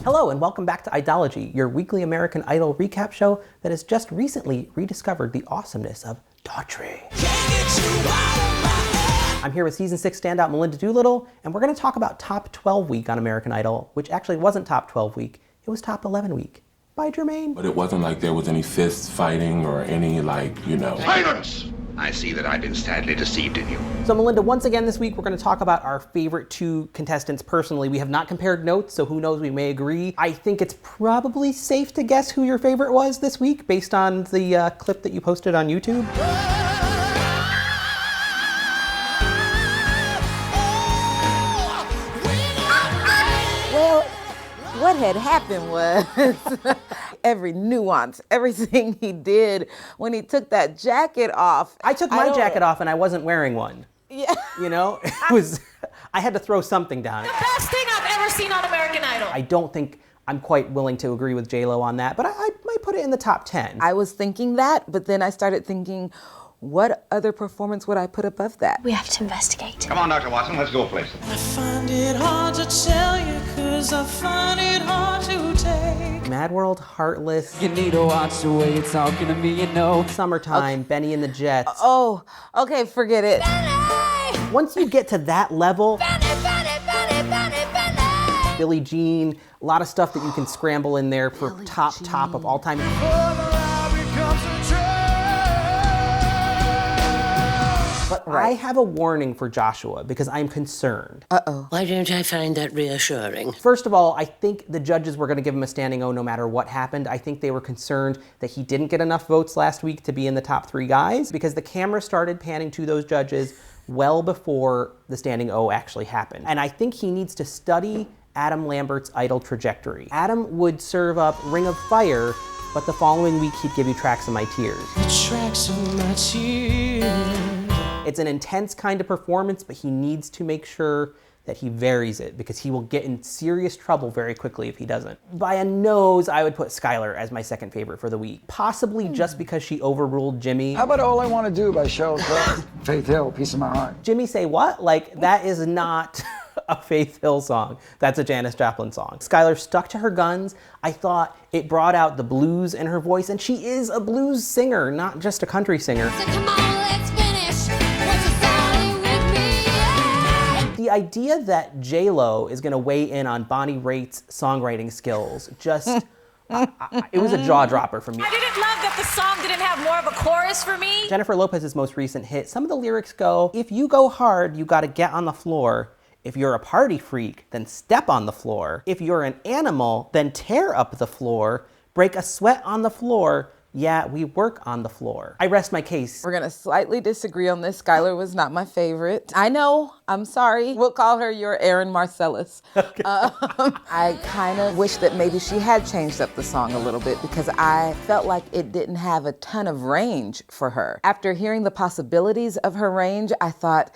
Hello and welcome back to Idology, your weekly American Idol recap show that has just recently rediscovered the awesomeness of Daughtry. I'm here with season 6 standout Melinda Doolittle, and we're going to talk about top 12 week on American Idol, which actually wasn't top 12 week, it was top 11 week. By Jermaine. But it wasn't like there was any fist fighting or any Silence! I see that I've been sadly deceived in you. So Melinda, once again this week we're going to talk about our favorite 2 contestants personally. We have not compared notes, so who knows, we may agree. I think it's probably safe to guess who your favorite was this week based on the clip that you posted on YouTube. Well, what had happened was every nuance, everything he did when he took that jacket off. I took my jacket off and I wasn't wearing one. Yeah. You know, I had to throw something down. The best thing I've ever seen on American Idol. I don't think I'm quite willing to agree with J-Lo on that, but I might put it in the top 10. I was thinking that, but then I started thinking, what other performance would I put above that? We have to investigate. Come on, Dr. Watson, let's go places. I find it hard to tell you, 'cause I find it hard to take. Mad World, Heartless. You need to watch the way you're talking to me, you know. Summertime, Benny and the Jets. Oh, okay, forget it. Once you get to that level, Billie Jean, a lot of stuff that you can scramble in there for top of all time. But I have a warning for Joshua because I'm concerned. Uh-oh. Why don't I find that reassuring? First of all, I think the judges were going to give him a standing O no matter what happened. I think they were concerned that he didn't get enough votes last week to be in the top 3 guys because the camera started panning to those judges well before the standing O actually happened. And I think he needs to study Adam Lambert's Idol trajectory. Adam would serve up Ring of Fire, but the following week he'd give you Tracks of My Tears. The tracks of my tears. It's an intense kind of performance, but he needs to make sure that he varies it because he will get in serious trouble very quickly if he doesn't. By a nose, I would put Skyler as my second favorite for the week. Possibly just because she overruled Jimmy. How about All I Want to Do by Cheryl Crow? Faith Hill, Piece of My Heart. Jimmy Say What? Like, that is not a Faith Hill song. That's a Janis Joplin song. Skyler stuck to her guns. I thought it brought out the blues in her voice, and she is a blues singer, not just a country singer. So come on, let's finish. What's the story with me? Yeah. The idea that J-Lo is gonna weigh in on Bonnie Raitt's songwriting skills just, it was a jaw dropper for me. I didn't love that the song didn't have more of a chorus for me. Jennifer Lopez's most recent hit, some of the lyrics go, if you go hard, you gotta get on the floor. If you're a party freak, then step on the floor. If you're an animal, then tear up the floor. Break a sweat on the floor. Yeah, we work on the floor. I rest my case. We're gonna slightly disagree on this. Skyler was not my favorite. I know, I'm sorry. We'll call her your Aaron Marcellus. Okay. I kind of wish that maybe she had changed up the song a little bit because I felt like it didn't have a ton of range for her. After hearing the possibilities of her range, I thought,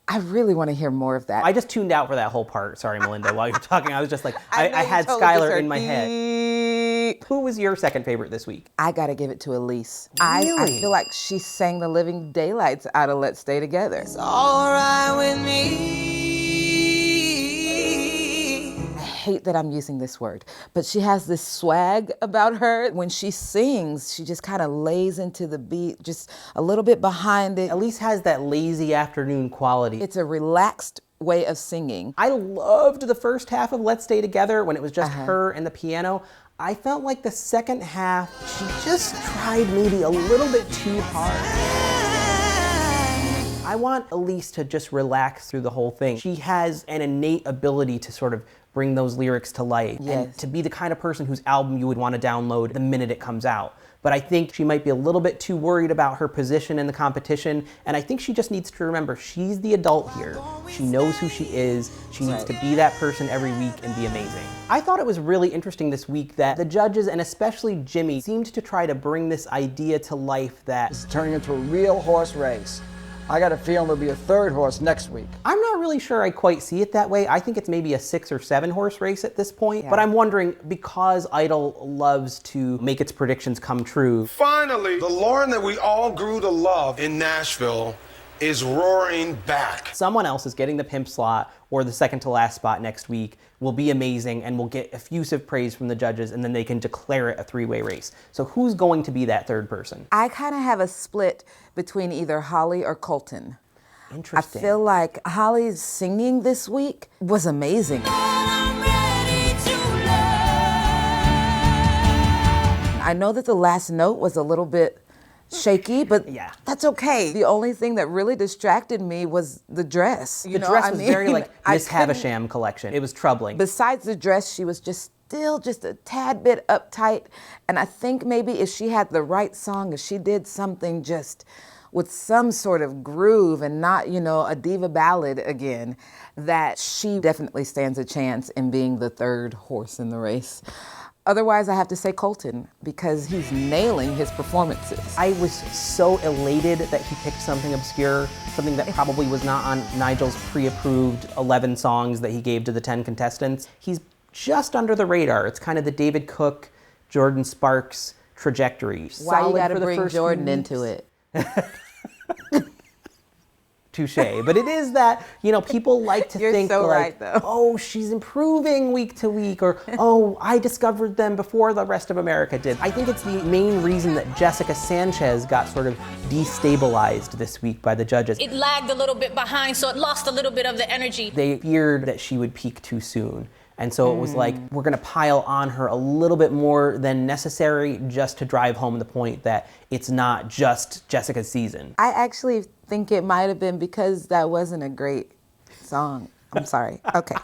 I really want to hear more of that. I just tuned out for that whole part. Sorry, Melinda. While you're talking, I was just like, I had totally Skyler in my head. Who was your second favorite this week? I gotta give it to Elise. Really? I feel like she sang the living daylights out of Let's Stay Together. It's all right with me. I hate that I'm using this word, but she has this swag about her. When she sings, she just kind of lays into the beat, just a little bit behind it. Elise has that lazy afternoon quality. It's a relaxed way of singing. I loved the first half of Let's Stay Together when it was just her and the piano. I felt like the second half, she just tried maybe a little bit too hard. I want Elise to just relax through the whole thing. She has an innate ability to sort of bring those lyrics to life and to be the kind of person whose album you would want to download the minute it comes out. But I think she might be a little bit too worried about her position in the competition, and I think she just needs to remember she's the adult here. She knows who she is. She needs to be that person every week and be amazing. I thought it was really interesting this week that the judges, and especially Jimmy, seemed to try to bring this idea to life that It's turning into a real horse race. I got a feeling there'll be a third horse next week. I'm not really sure I quite see it that way. I think it's maybe a 6 or 7 horse race at this point. But I'm wondering, because Idol loves to make its predictions come true. Finally, the Lauren that we all grew to love in Nashville is roaring back. Someone else is getting the pimp slot or the second to last spot next week will be amazing and will get effusive praise from the judges, and then they can declare it a three-way race. So who's going to be that third person? I kind of have a split between either Holly or Colton. Interesting. I feel like Holly's singing this week was amazing. I know that the last note was a little bit shaky, but yeah, that's okay. The only thing that really distracted me was the dress. The dress was very like Miss Havisham collection. It was troubling. Besides the dress, she was still just a tad bit uptight. And I think maybe if she had the right song, if she did something just with some sort of groove and not, a diva ballad again, that she definitely stands a chance in being the third horse in the race. Otherwise, I have to say Colton, because he's nailing his performances. I was so elated that he picked something obscure, something that probably was not on Nigel's pre-approved 11 songs that he gave to the 10 contestants. He's just under the radar. It's kind of the David Cook, Jordan Sparks trajectory. Why you gotta bring Jordan into it? Touche. But it is that, people like to think so like, right, though. oh, she's improving week to week, or, oh, I discovered them before the rest of America did. I think it's the main reason that Jessica Sanchez got sort of destabilized this week by the judges. It lagged a little bit behind, so it lost a little bit of the energy. They feared that she would peak too soon. And so it was like, we're gonna pile on her a little bit more than necessary just to drive home the point that it's not just Jessica's season. I actually think it might have been because that wasn't a great song. I'm sorry. Okay,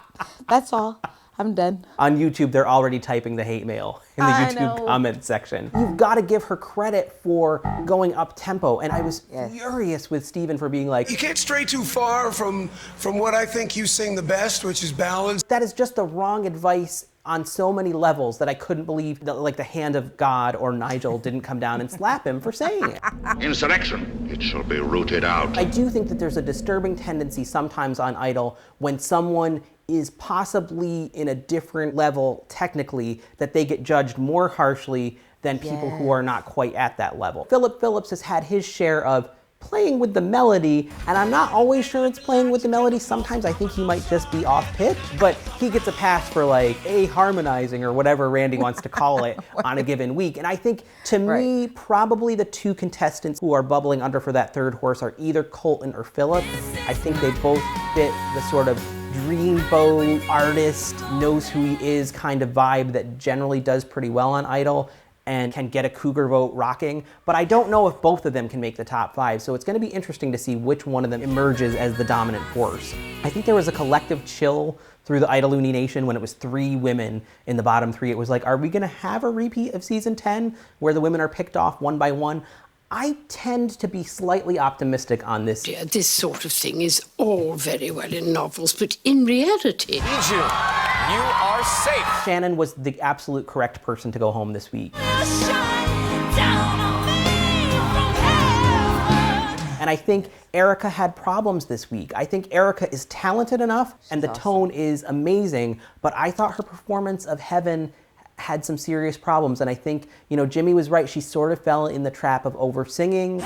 that's all. I'm done. On YouTube, they're already typing the hate mail in the YouTube comment section. You've got to give her credit for going up tempo. And I was furious with Steven for being like, you can't stray too far from what I think you sing the best, which is ballads. That is just the wrong advice on so many levels that I couldn't believe that like the hand of God or Nigel didn't come down and slap him for saying it. Insurrection, it shall be rooted out. I do think that there's a disturbing tendency sometimes on Idol when someone is possibly in a different level technically, that they get judged more harshly than people who are not quite at that level. Phillip Phillips has had his share of playing with the melody, and I'm not always sure it's playing with the melody. Sometimes I think he might just be off pitch, but he gets a pass for like harmonizing or whatever Randy wants to call it on a given week. And I think to me, probably the two contestants who are bubbling under for that third horse are either Colton or Phillip. I think they both fit the sort of dreamboat artist, knows who he is kind of vibe that generally does pretty well on Idol and can get a cougar vote rocking. But I don't know if both of them can make the top 5, so it's gonna be interesting to see which one of them emerges as the dominant force. I think there was a collective chill through the Idoloony Nation when it was 3 women in the bottom 3. It was like, are we gonna have a repeat of season 10 where the women are picked off one by one? I tend to be slightly optimistic on this. Yeah, this sort of thing is all very well in novels, but in reality... Need you. You are safe. Shannon was the absolute correct person to go home this week. And I think Erika had problems this week. I think Erika is talented enough and the tone is amazing, but I thought her performance of Heaven had some serious problems. And I think, Jimmy was right. She sort of fell in the trap of over singing.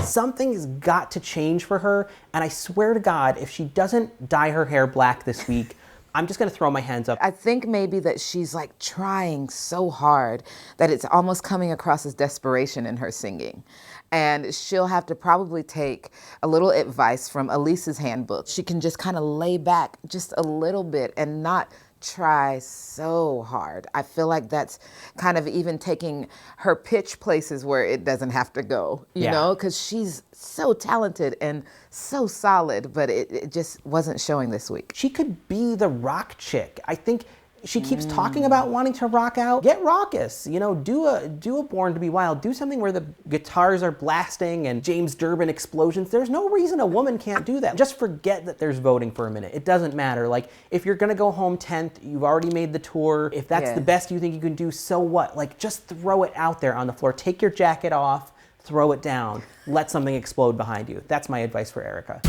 Something's got to change for her. And I swear to God, if she doesn't dye her hair black this week, I'm just gonna throw my hands up. I think maybe that she's like trying so hard that it's almost coming across as desperation in her singing. And she'll have to probably take a little advice from Elise's handbook. She can just kind of lay back just a little bit and not try so hard. I feel like that's kind of even taking her pitch places where it doesn't have to go, you know, because she's so talented and so solid, but it just wasn't showing this week. She could be the rock chick. I think she keeps talking about wanting to rock out. Get raucous, do a Born to Be Wild. Do something where the guitars are blasting and James Durbin explosions. There's no reason a woman can't do that. Just forget that there's voting for a minute. It doesn't matter. Like, if you're gonna go home 10th, you've already made the tour. If that's the best you think you can do, so what? Like, just throw it out there on the floor. Take your jacket off, throw it down. Let something explode behind you. That's my advice for Erika.